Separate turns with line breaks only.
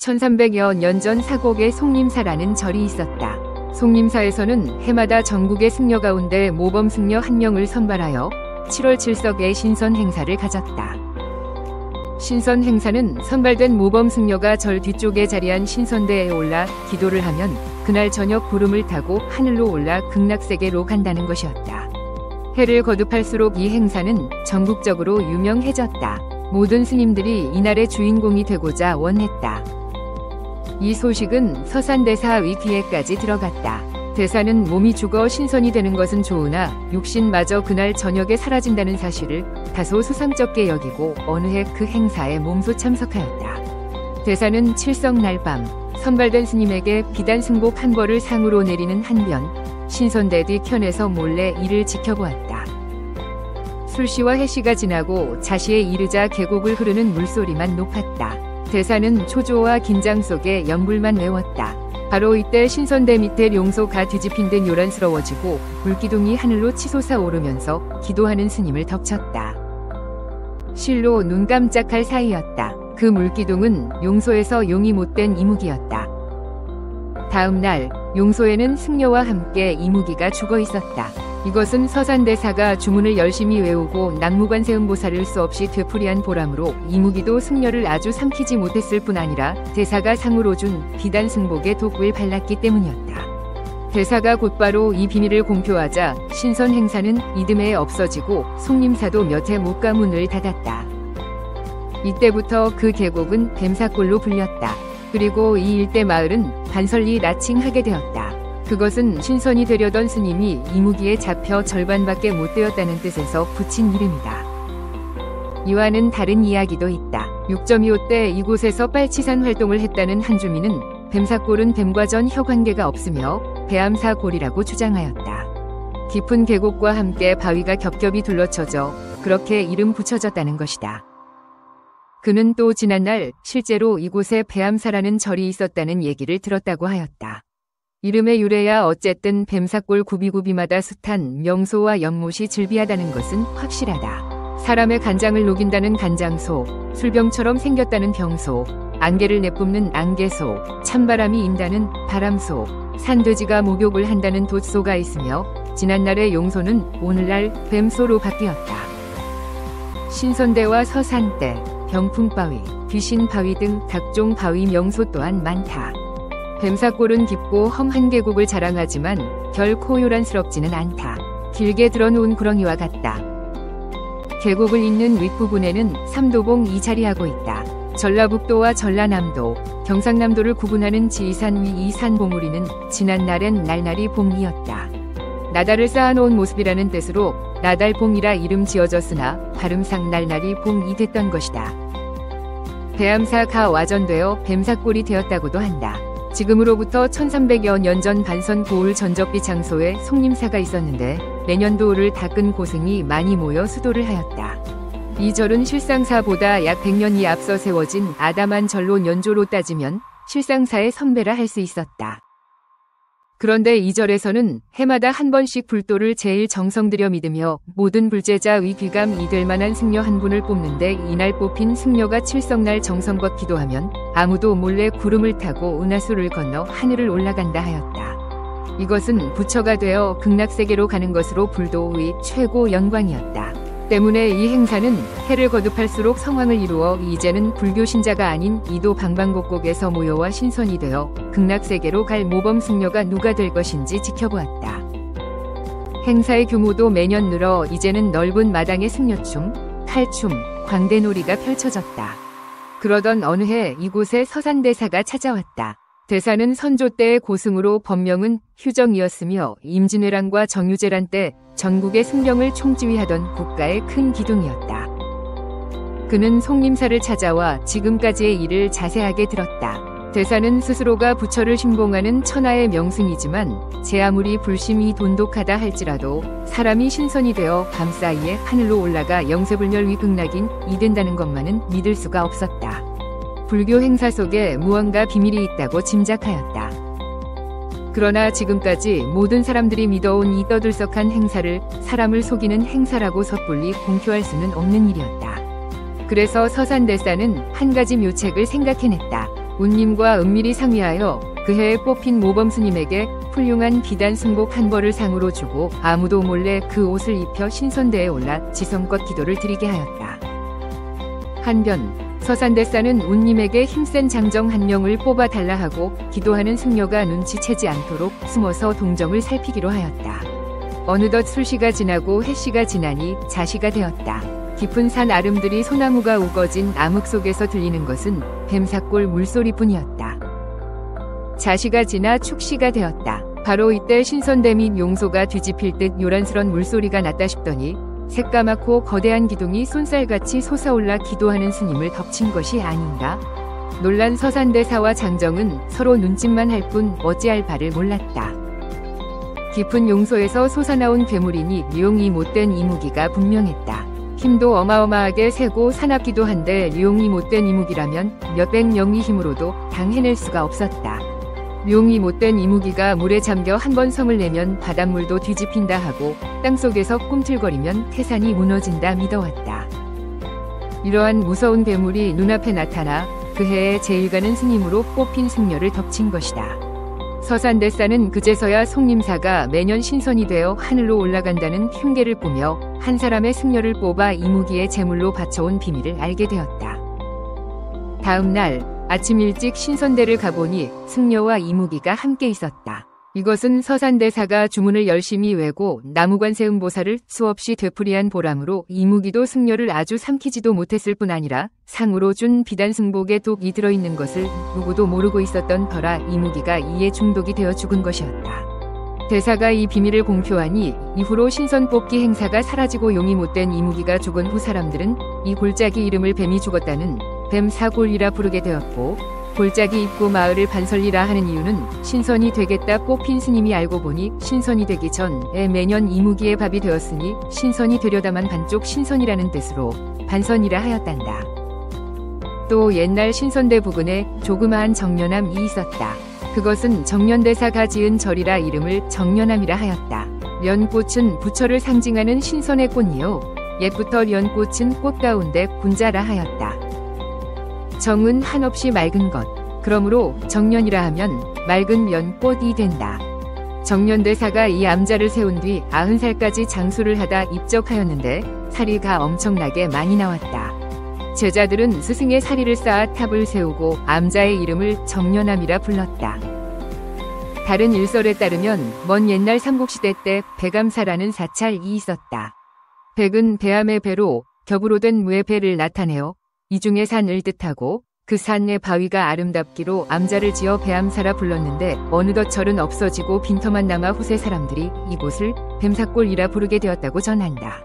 1300여 년 전 사곡에 송림사라는 절이 있었다. 송림사에서는 해마다 전국의 승려 가운데 모범 승려 한 명을 선발하여 7월 7석의 신선 행사를 가졌다. 신선 행사는 선발된 모범 승려가 절 뒤쪽에 자리한 신선대에 올라 기도를 하면 그날 저녁 구름을 타고 하늘로 올라 극락세계로 간다는 것이었다. 해를 거듭할수록 이 행사는 전국적으로 유명해졌다. 모든 스님들이 이날의 주인공이 되고자 원했다. 이 소식은 서산대사의 귀에까지 들어갔다. 대사는 몸이 죽어 신선이 되는 것은 좋으나 육신마저 그날 저녁에 사라진다는 사실을 다소 수상쩍게 여기고 어느 해 그 행사에 몸소 참석하였다. 대사는 칠석 날 밤 선발된 스님에게 비단 승복 한 벌을 상으로 내리는 한변 신선대 뒤 켠에서 몰래 이를 지켜보았다. 술시와 해시가 지나고 자시에 이르자 계곡을 흐르는 물소리만 높았다. 대사는 초조와 긴장 속에 연불만 외웠다. 바로 이때 신선대 밑에 용소가 뒤집힌 듯 요란스러워지고 물기둥이 하늘로 치솟아 오르면서 기도하는 스님을 덮쳤다. 실로 눈 깜짝할 사이였다. 그 물기둥은 용소에서 용이 못된 이무기였다. 다음 날 용소에는 승려와 함께 이무기가 죽어 있었다. 이것은 서산대사가 주문을 열심히 외우고 낙무관세음보살을 수없이 되풀이한 보람으로 이무기도 승려를 아주 삼키지 못했을 뿐 아니라 대사가 상으로 준 비단승복의 독을 발랐기 때문이었다. 대사가 곧바로 이 비밀을 공표하자 신선 행사는 이듬해 없어지고 송림사도 몇 해 못 가 문을 닫았다. 이때부터 그 계곡은 뱀사골로 불렸다. 그리고 이 일대 마을은 반설리 나칭하게 되었다. 그것은 신선이 되려던 스님이 이무기에 잡혀 절반밖에 못 되었다는 뜻에서 붙인 이름이다. 이와는 다른 이야기도 있다. 6.25 때 이곳에서 빨치산 활동을 했다는 한 주민은 뱀사골은 뱀과 전 혀관계가 없으며 배암사골이라고 주장하였다. 깊은 계곡과 함께 바위가 겹겹이 둘러쳐져 그렇게 이름 붙여졌다는 것이다. 그는 또 지난날 실제로 이곳에 배암사라는 절이 있었다는 얘기를 들었다고 하였다. 이름의 유래야 어쨌든 뱀사골 구비구비마다 숱한 명소와 연못이 즐비하다는 것은 확실하다. 사람의 간장을 녹인다는 간장소, 술병처럼 생겼다는 병소, 안개를 내뿜는 안개소, 찬바람이 인다는 바람소, 산돼지가 목욕을 한다는 돛소가 있으며 지난날의 용소는 오늘날 뱀소로 바뀌었다. 신선대와 서산대, 병풍바위, 귀신바위 등 각종 바위 명소 또한 많다. 뱀사골은 깊고 험한 계곡을 자랑하지만 결코 요란스럽지는 않다. 길게 들어놓은 구렁이와 같다. 계곡을 잇는 윗부분에는 삼도봉이 자리하고 있다. 전라북도와 전라남도, 경상남도를 구분하는 지리산 위 이 산봉우리는 지난날엔 날날이 봉이었다. 나달을 쌓아놓은 모습이라는 뜻으로 나달봉이라 이름 지어졌으나 발음상 날날이 봉이 됐던 것이다. 배암사가 와전되어 뱀사골이 되었다고도 한다. 지금으로부터 1300여 년 전 반선 고을 전적비 장소에 송림사가 있었는데 내년 도를 닦은 고승이 많이 모여 수도를 하였다. 이 절은 실상사보다 약 100년이 앞서 세워진 아담한 절로 연조로 따지면 실상사의 선배라 할 수 있었다. 그런데 이 절에서는 해마다 한 번씩 불도를 제일 정성 들여 믿으며 모든 불제자의 귀감이 될 만한 승려 한 분을 뽑는데 이날 뽑힌 승려가 칠석날 정성껏 기도하면 아무도 몰래 구름을 타고 은하수를 건너 하늘을 올라간다 하였다. 이것은 부처가 되어 극락세계로 가는 것으로 불도의 최고 영광이었다. 때문에 이 행사는 해를 거듭할수록 성황을 이루어 이제는 불교 신자가 아닌 이도 방방곡곡에서 모여와 신선이 되어 극락세계로 갈 모범 승려가 누가 될 것인지 지켜보았다. 행사의 규모도 매년 늘어 이제는 넓은 마당에 승려춤, 칼춤, 광대놀이가 펼쳐졌다. 그러던 어느 해 이곳에 서산대사가 찾아왔다. 대사는 선조 때의 고승으로 법명은 휴정이었으며 임진왜란과 정유재란 때 전국의 승병을 총지휘하던 국가의 큰 기둥이었다. 그는 송림사를 찾아와 지금까지의 일을 자세하게 들었다. 대사는 스스로가 부처를 신봉하는 천하의 명승이지만 제 아무리 불심이 돈독하다 할지라도 사람이 신선이 되어 밤사이에 하늘로 올라가 영세불멸 위극락인 이 된다는 것만은 믿을 수가 없었다. 불교 행사 속에 무언가 비밀이 있다고 짐작하였다. 그러나 지금까지 모든 사람들이 믿어온 이 떠들썩한 행사를 사람을 속이는 행사라고 섣불리 공표할 수는 없는 일이었다. 그래서 서산대사는 한 가지 묘책을 생각해냈다. 운님과 은밀히 상의하여 그 해에 뽑힌 모범스님에게 훌륭한 비단 승복 한 벌을 상으로 주고 아무도 몰래 그 옷을 입혀 신선대에 올라 지성껏 기도를 드리게 하였다. 한편 서산대사는 운님에게 힘센 장정 한 명을 뽑아달라 하고 기도하는 승려가 눈치채지 않도록 숨어서 동정을 살피기로 하였다. 어느덧 술시가 지나고 해시가 지나니 자시가 되었다. 깊은 산 아름들이 소나무가 우거진 암흑 속에서 들리는 것은 뱀사골 물소리뿐이었다. 자시가 지나 축시가 되었다. 바로 이때 신선대 및 용소가 뒤집힐 듯 요란스런 물소리가 났다 싶더니 새까맣고 거대한 기둥이 쏜살같이 솟아올라 기도하는 스님을 덮친 것이 아닌가? 놀란 서산대사와 장정은 서로 눈짓만 할 뿐 어찌할 바를 몰랐다. 깊은 용소에서 솟아나온 괴물이니 류용이 못된 이무기가 분명했다. 힘도 어마어마하게 세고 사납기도 한데 류용이 못된 이무기라면 몇백 명의 힘으로도 당해낼 수가 없었다. 류용이 못된 이무기가 물에 잠겨 한 번 성을 내면 바닷물도 뒤집힌다 하고 땅속에서 꿈틀거리면 태산이 무너진다 믿어왔다. 이러한 무서운 괴물이 눈앞에 나타나 그 해에 제일가는 스님으로 뽑힌 승려를 덮친 것이다. 서산대사는 그제서야 송림사가 매년 신선이 되어 하늘로 올라간다는 흉계를 보며 한 사람의 승려를 뽑아 이무기의 제물로 바쳐온 비밀을 알게 되었다. 다음 날 아침 일찍 신선대를 가보니 승려와 이무기가 함께 있었다. 이것은 서산대사가 주문을 열심히 외고 나무관세음보살을 수없이 되풀이한 보람으로 이무기도 승려를 아주 삼키지도 못했을 뿐 아니라 상으로 준 비단승복에 독이 들어있는 것을 누구도 모르고 있었던 터라 이무기가 이에 중독이 되어 죽은 것이었다. 대사가 이 비밀을 공표하니 이후로 신선 뽑기 행사가 사라지고 용이 못된 이무기가 죽은 후 사람들은 이 골짜기 이름을 뱀이 죽었다는 뱀사골이라 부르게 되었고 골짜기 입구 마을을 반설리라 하는 이유는 신선이 되겠다 뽑힌 스님이 알고 보니 신선이 되기 전에 매년 이무기의 밥이 되었으니 신선이 되려다만 반쪽 신선이라는 뜻으로 반선이라 하였단다. 또 옛날 신선대 부근에 조그마한 정련암이 있었다. 그것은 정련대사가 지은 절이라 이름을 정련암이라 하였다. 연꽃은 부처를 상징하는 신선의 꽃이요 옛부터 연꽃은 꽃 가운데 군자라 하였다. 정은 한없이 맑은 것. 그러므로 정년이라 하면 맑은 연꽃이 된다. 정년대사가 이 암자를 세운 뒤 90살까지 장수를 하다 입적하였는데 사리가 엄청나게 많이 나왔다. 제자들은 스승의 사리를 쌓아 탑을 세우고 암자의 이름을 정년암이라 불렀다. 다른 일설에 따르면 먼 옛날 삼국시대 때 백암사라는 사찰이 있었다. 백은 배암의 배로 겹으로 된 무의 배를 나타내어 이중의 산을 뜻하고 그 산의 바위가 아름답기로 암자를 지어 배암사라 불렀는데 어느덧 절은 없어지고 빈터만 남아 후세 사람들이 이곳을 뱀사골이라 부르게 되었다고 전한다.